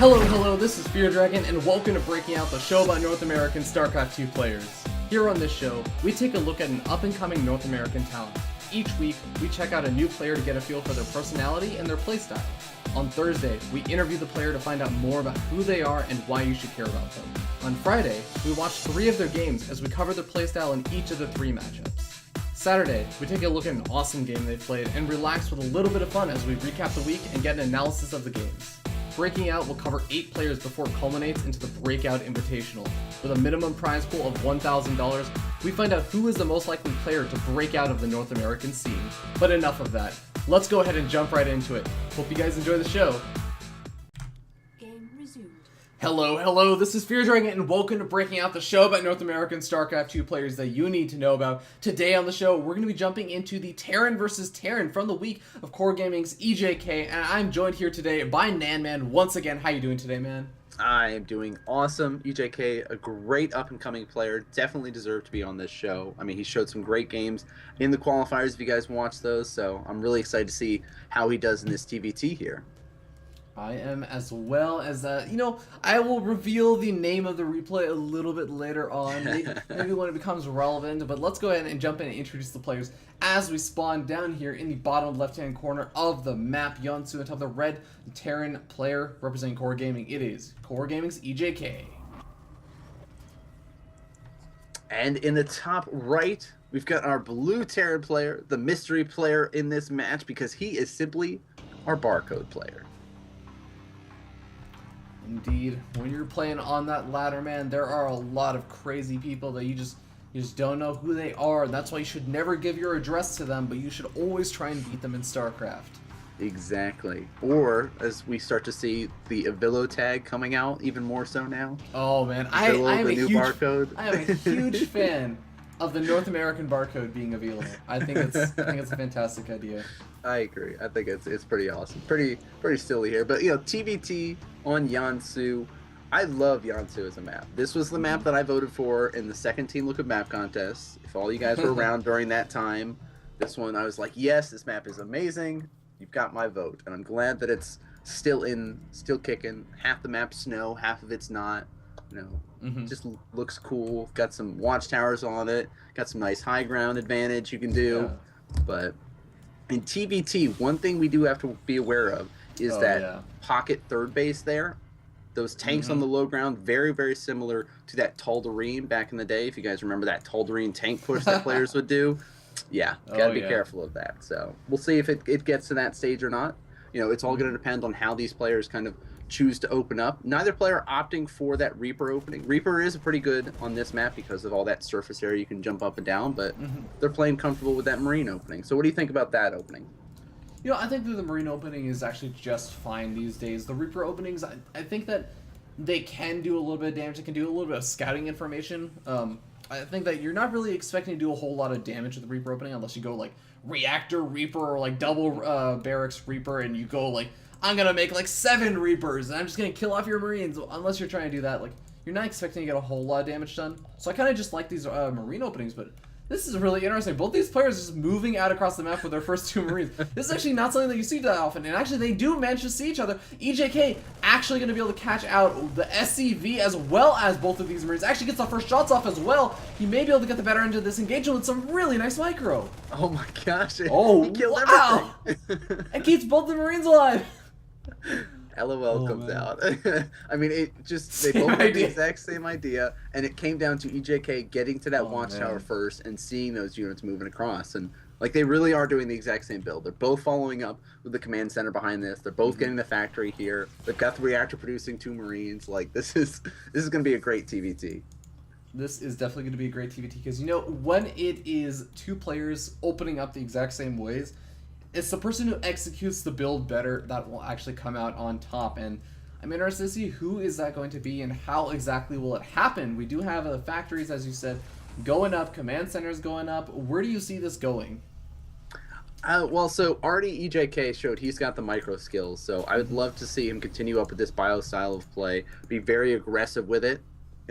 Hello, this is Fear Dragon, and welcome to Breaking Out, the show about North American StarCraft 2 players. Here on this show, we take a look at an up-and-coming North American talent. Each week, we check out a new player to get a feel for their personality and their playstyle. On Thursday, we interview the player to find out more about who they are and why you should care about them. On Friday, we watch 3 of their games as we cover their playstyle in each of the 3 matchups. Saturday, we take a look at an awesome game they played and relax with a little bit of fun as we recap the week and get an analysis of the games. Breaking Out will cover 8 players before it culminates into the Breakout Invitational. With a minimum prize pool of $1,000, we find out who is the most likely player to break out of the North American scene. But enough of that. Let's go ahead and jump right into it. Hope you guys enjoy the show. Game resumed. Hello, this is Fear Dragon, and welcome to Breaking Out, the show about North American StarCraft 2 players that you need to know about. Today on the show, we're going to be jumping into the Terran vs. Terran from the week of Core Gaming's EJK, and I'm joined here today by Nanman once again. How you doing today, man? I am doing awesome. EJK, a great up-and-coming player, definitely deserved to be on this show. I mean, he showed some great games in the qualifiers if you guys watched those, so I'm really excited to see how he does in this TVT here. I am as well as I will reveal the name of the replay a little bit later on, maybe when it becomes relevant, but let's go ahead and jump in and introduce the players as we spawn down here in the bottom left-hand corner of the map. Yunsu on top of the red Terran player representing Core Gaming. It is Core Gaming's EJK. And in the top right, we've got our blue Terran player, the mystery player in this match, because he is simply our barcode player. Indeed, when you're playing on that ladder, man, there are a lot of crazy people that you just don't know who they are. And that's why you should never give your address to them, but you should always try and beat them in StarCraft. Exactly. Or, as we start to see the Avilo tag coming out even more so now. Oh man, I am a huge fan of the North American barcode being available. I think it's a fantastic idea. I agree. I think it's pretty awesome. Pretty silly here. But TVT on Yunsu. I love Yunsu as a map. This was the map that I voted for in the second Team Look at Map contest. If all you guys were around during that time, this one I was like, yes, this map is amazing. You've got my vote. And I'm glad that it's still kicking. Half the map's snow, half of it's not. Just looks cool. Got some watchtowers on it. Got some nice high ground advantage you can do. Yeah. But in TVT, one thing we do have to be aware of is pocket third base there. Those tanks on the low ground, very, very similar to that Tal'Darim back in the day. If you guys remember that Tal'Darim tank push that players would do. Yeah, gotta be careful of that. So we'll see if it gets to that stage or not. It's all going to depend on how these players kind of choose to open up. Neither player opting for that Reaper opening. Reaper is pretty good on this map because of all that surface area you can jump up and down, but they're playing comfortable with that Marine opening. So what do you think about that opening? I think that the Marine opening is actually just fine these days. The Reaper openings, I think that they can do a little bit of damage. They can do a little bit of scouting information. I think that you're not really expecting to do a whole lot of damage with the Reaper opening unless you go like Reactor Reaper or like double Barracks Reaper and you go like, I'm going to make like 7 Reapers and I'm just going to kill off your Marines. Unless you're trying to do that, like you're not expecting to get a whole lot of damage done. So I kind of just like these Marine openings, but this is really interesting. Both these players are just moving out across the map with their first 2 Marines. This is actually not something that you see that often, and actually they do manage to see each other. EJK actually going to be able to catch out the SCV as well as both of these Marines. Actually gets the first shots off as well. He may be able to get the better end of this engagement with some really nice micro. Oh my gosh. Oh, he killed wow. everything. And keeps both the Marines alive. LOL comes out. I mean, they both had the exact same idea, and it came down to EJK getting to that watchtower first and seeing those units moving across. And like they really are doing the exact same build. They're both following up with the command center behind this. They're both getting the factory here. They've got the reactor producing 2 Marines. Like this is going to be a great TVT. This is definitely going to be a great TVT because when it is 2 players opening up the exact same ways, it's the person who executes the build better that will actually come out on top. And I'm interested to see who is that going to be and how exactly will it happen. We do have the factories, as you said, going up, command centers going up. Where do you see this going? So already EJK showed he's got the micro skills, so I would love to see him continue up with this bio style of play, be very aggressive with it.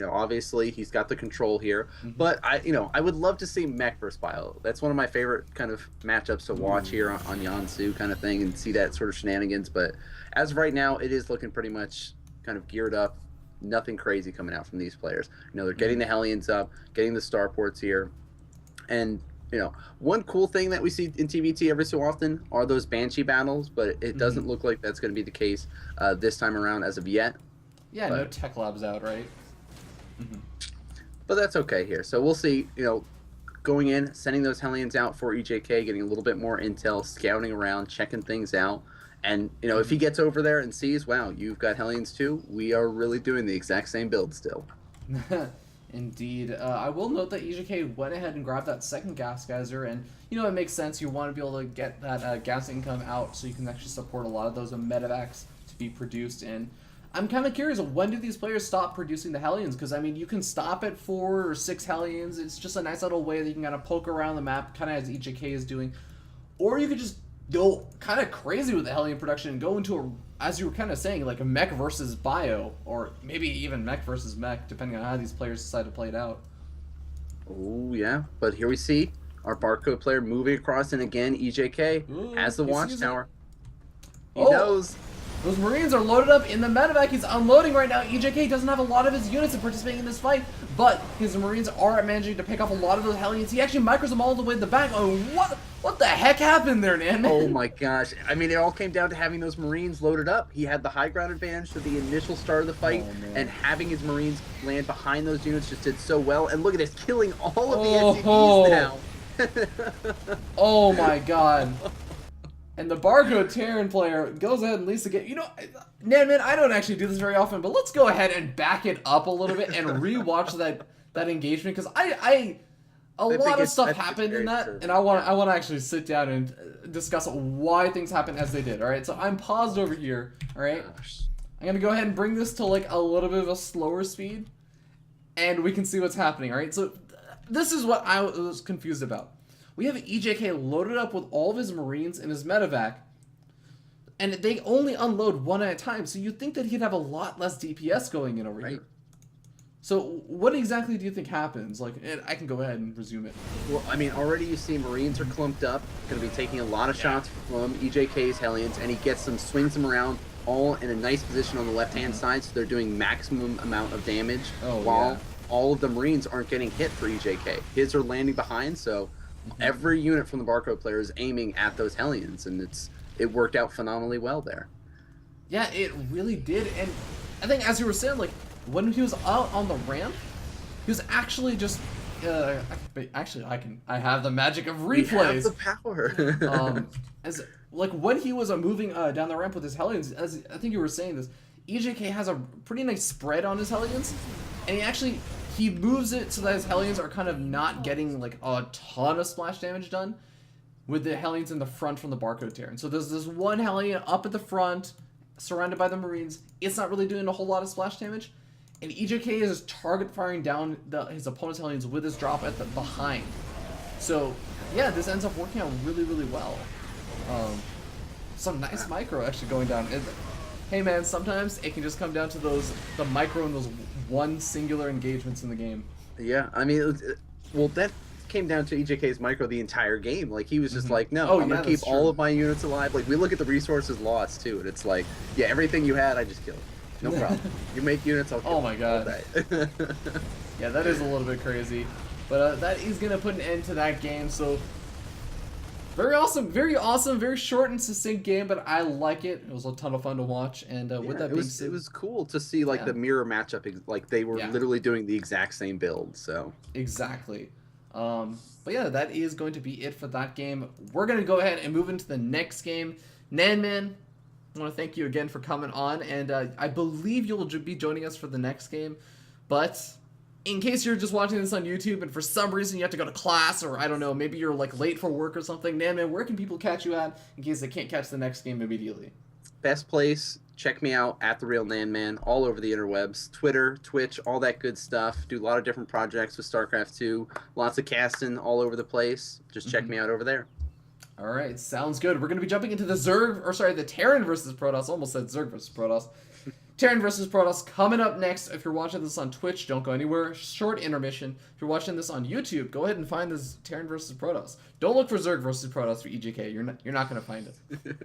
Obviously he's got the control here, but I would love to see mech versus bio. That's one of my favorite kind of matchups to watch here on Yunsu kind of thing and see that sort of shenanigans. But as of right now, it is looking pretty much kind of geared up. Nothing crazy coming out from these players. They're getting the Hellions up, getting the starports here, and one cool thing that we see in TVT every so often are those Banshee battles, but it doesn't look like that's going to be the case this time around as of yet. Yeah, but, no tech labs out, right? But that's okay here. So we'll see. Going in, sending those Hellions out for EJK, getting a little bit more intel, scouting around, checking things out. And, if he gets over there and sees, wow, you've got Hellions too, we are really doing the exact same build still. Indeed. I will note that EJK went ahead and grabbed that second gas geyser, and, it makes sense. You want to be able to get that gas income out so you can actually support a lot of those medevacs to be produced. And I'm kind of curious, when do these players stop producing the Hellions? Because, you can stop at 4 or 6 Hellions. It's just a nice little way that you can kind of poke around the map, kind of as EJK is doing. Or you could just go kind of crazy with the Hellion production and go into as you were kind of saying, like a mech versus bio, or maybe even mech versus mech, depending on how these players decide to play it out. Oh, yeah. But here we see our barcode player moving across, and again, EJK has the watchtower. He knows. Those Marines are loaded up in the medevac. He's unloading right now. EJK doesn't have a lot of his units in participating in this fight, but his Marines are managing to pick off a lot of those Hellions. He actually micros them all the way to the back. Oh, what the heck happened there, man? Oh my gosh. It all came down to having those Marines loaded up. He had the high ground advantage for the initial start of the fight, and having his Marines land behind those units just did so well. And look at this, killing all of the SCVs now. Oh my god. And the Barcode Terran player goes ahead and leads the game. Nanman, I don't actually do this very often, but let's go ahead and back it up a little bit and rewatch that engagement, because a lot of stuff happened in that, and I want to actually sit down and discuss why things happened as they did. All right, so I'm paused over here. All right, I'm gonna go ahead and bring this to like a little bit of a slower speed, and we can see what's happening. All right, so this is what I was confused about. We have EJK loaded up with all of his Marines in his medevac, and they only unload one at a time, so you'd think that he'd have a lot less DPS going in over here. So what exactly do you think happens? I can go ahead and resume it. Well, already you see Marines are clumped up, going to be taking a lot of shots from EJK's Hellions, and he gets them, swings them around, all in a nice position on the left-hand side, so they're doing maximum amount of damage, while all of the Marines aren't getting hit for EJK. His are landing behind, so every unit from the Barcode player is aiming at those Hellions, and it worked out phenomenally well there. Yeah, it really did. And I think, as you were saying, when he was out on the ramp, he was actually just I have the magic of replays. We have the power. When he was moving down the ramp with his Hellions, as I think you were saying this, EJK has a pretty nice spread on his Hellions, and he moves it so that his Hellions are kind of not getting a ton of splash damage done with the Hellions in the front from the Barcode Terran. So there's this one Hellion up at the front, surrounded by the Marines. It's not really doing a whole lot of splash damage, and EJK is target firing down his opponent's Hellions with his drop at the behind. So yeah, this ends up working out really, really well. Some nice micro actually going down. Hey man, sometimes it can just come down to the micro and those one singular engagements in the game. Yeah, that came down to EJK's micro the entire game. He was just no, I'm gonna keep all of my units alive. We look at the resources lost too, and it's everything you had, I just killed. No problem. You make units, I'll kill. Oh my god. Yeah, that is a little bit crazy, but that is gonna put an end to that game. So very awesome, very short and succinct game, but I like it. It was a ton of fun to watch, and with that being said, it was cool to see the mirror matchup. They were literally doing the exact same build. So exactly. But yeah, that is going to be it for that game. We're gonna go ahead and move into the next game. Nanman, I want to thank you again for coming on, and I believe you'll be joining us for the next game. But in case you're just watching this on YouTube and for some reason you have to go to class, or I don't know, maybe you're late for work or something, Nanman, where can people catch you at in case they can't catch the next game immediately? Best place, check me out at The Real Nanman, all over the interwebs, Twitter, Twitch, all that good stuff. Do a lot of different projects with StarCraft 2, lots of casting all over the place. Just check me out over there. All right, sounds good. We're going to be jumping into the Terran versus Protoss. Almost said Zerg versus Protoss. Terran versus Protoss coming up next. If you're watching this on Twitch, don't go anywhere. Short intermission. If you're watching this on YouTube, go ahead and find this Terran versus Protoss. Don't look for Zerg versus Protoss for EJK. You're not going to find it.